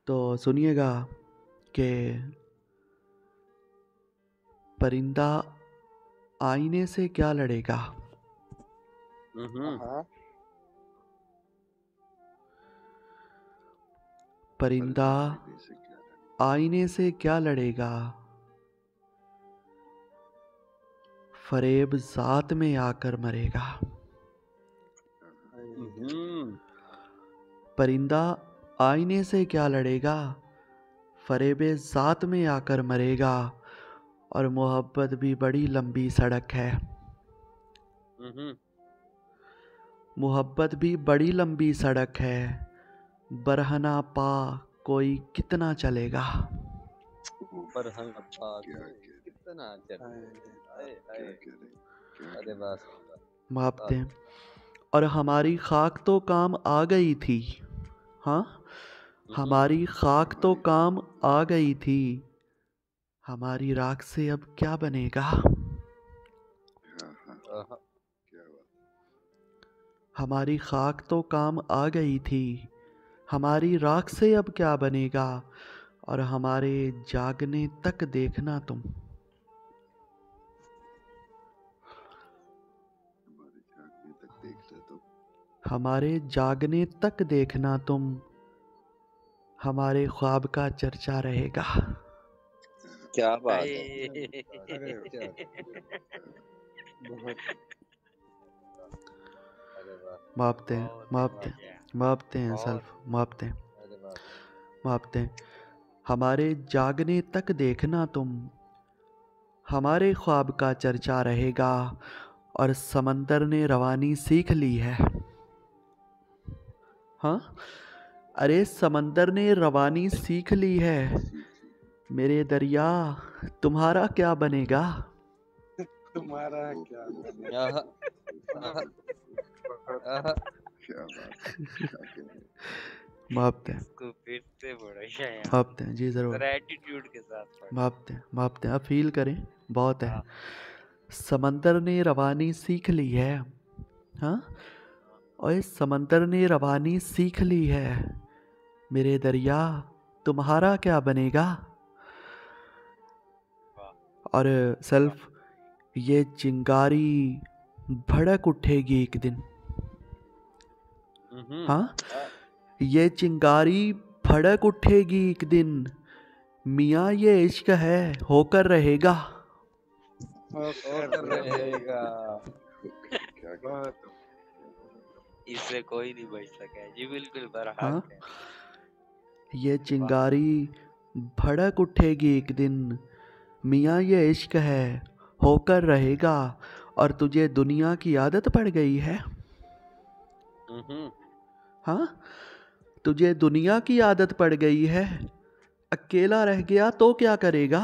तो सुनिएगा कि परिंदा आईने से क्या लड़ेगा। परिंदा आईने से क्या लड़ेगा, फरेब जात में आकर मरेगा। परिंदा आईने से क्या लड़ेगा, फरेब जात में आकर मरेगा। और मोहब्बत भी बड़ी लंबी सड़क है। मोहब्बत भी बड़ी लंबी सड़क है, बरहना पा कोई कितना चलेगा। बरहना पा कितना अरे बस मापते हैं। और हमारी खाक तो काम आ गई थी। हाँ, हमारी खाक तो काम आ गई थी, हमारी राख से अब क्या बनेगा। हमारी खाक तो काम आ गई थी, हमारी राख से अब क्या बनेगा। और हमारे जागने तक देखना तुम। हमारे जागने तक देखना तुम, हमारे ख्वाब का चर्चा रहेगा। क्या बात है। मापते हैं, मापते हैं, मापते हैं सेल्फ, मापते हैं, मापते हैं। हमारे जागने तक देखना तुम, हमारे ख्वाब का चर्चा रहेगा। और समंदर ने रवानी सीख ली है। हाँ, अरे समंदर ने रवानी सीख ली है, मेरे दरिया तुम्हारा क्या बनेगा। तुम्हारा क्या बनेगा। मापते हैं, फिर से बढ़िया मापते हैं जी जरूर, एटीट्यूड के साथ मापते हैं, मापते हैं। अब फील करें, बहुत है। समंदर ने रवानी सीख ली है। हाँ, और इस समंदर ने रवानी सीख ली है, मेरे दरिया तुम्हारा क्या बनेगा। और सेल्फ, ये चिंगारी भड़क उठेगी एक दिन। हाँ, ये चिंगारी भड़क उठेगी एक दिन, मियाँ ये इश्क है होकर रहेगा। होकर रहेगा। इससे कोई नहीं बच सका जी, बिल्कुल बराबर। हाँ, ये चिंगारी भड़क उठेगी एक दिन, मियाँ ये इश्क है होकर रहेगा। और तुझे दुनिया की आदत पड़ गई है। हाँ, तुझे दुनिया की आदत पड़ गई है, अकेला रह गया तो क्या करेगा।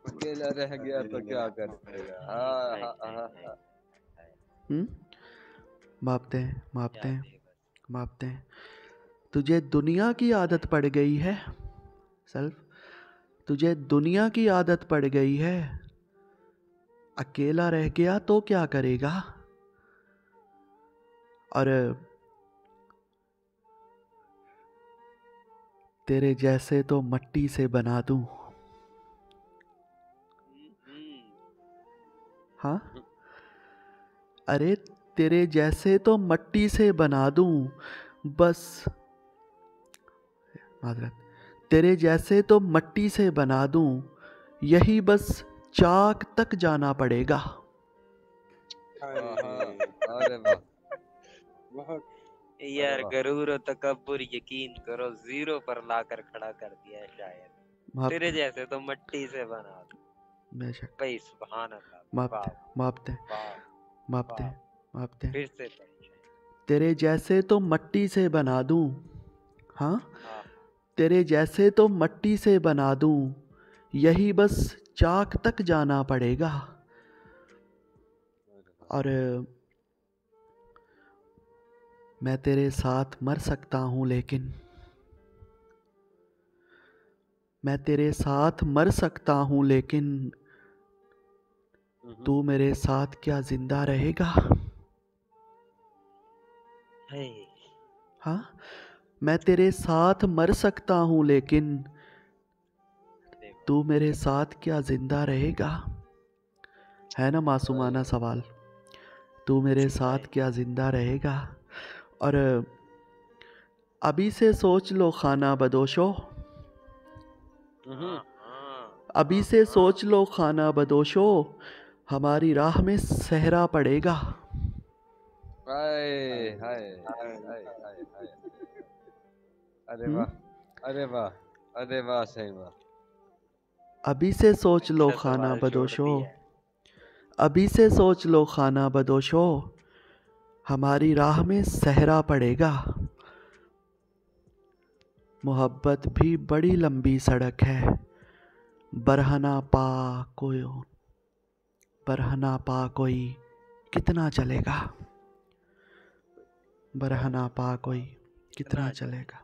अकेला रह गया तो क्या करेगा। मापते हैं, मापते हैं, मापते हैं। तुझे दुनिया की आदत पड़ गई है सेल्फ, तुझे दुनिया की आदत पड़ गई है, अकेला रह गया तो क्या करेगा। और तेरे जैसे तो मट्टी से बना दूं। हाँ, अरे तेरे जैसे तो मट्टी से बना दूं, बस मादरत, तेरे जैसे तो मट्टी से बना दूं, यही बस चाक तक जाना पड़ेगा। अरे वाह यार, गरूर और तकब्बुर यकीन करो जीरो पर लाकर खड़ा कर दिया है शायद। तेरे जैसे तो मट्टी से बना दो। बेशक भाई सुभान अल्लाह। मापते, मापते, मापते, मापते। फिर से तेरे जैसे तो मट्टी से बना दूं। हाँ, तेरे जैसे तो मट्टी से बना दूं, यही बस चाक तक जाना पड़ेगा। और मैं तेरे साथ मर सकता हूं, लेकिन मैं तेरे साथ मर सकता हूं, लेकिन तू मेरे साथ क्या जिंदा रहेगा। हाँ, मैं तेरे साथ मर सकता हूँ, लेकिन तू मेरे साथ क्या जिंदा रहेगा? है ना मासूमाना सवाल, तू मेरे साथ क्या जिंदा रहेगा? और अभी से सोच लो खाना बदोशो, अभी से सोच लो खाना बदोशो, हमारी राह में सहरा पड़ेगा। हाय हाय हाय हाय हाय हाय। अरे वाह, अरे वाह, अरे वाह, सही वाह। अभी से सोच लो अच्छा खाना सवाल छोड़ बदोशो, दिया है। अभी से सोच लो खाना बदोशो, हमारी राह में सहरा पड़ेगा। मोहब्बत भी बड़ी लंबी सड़क है, बरहना पा कोई कितना चलेगा, बरहना पा कोई कितना चलेगा।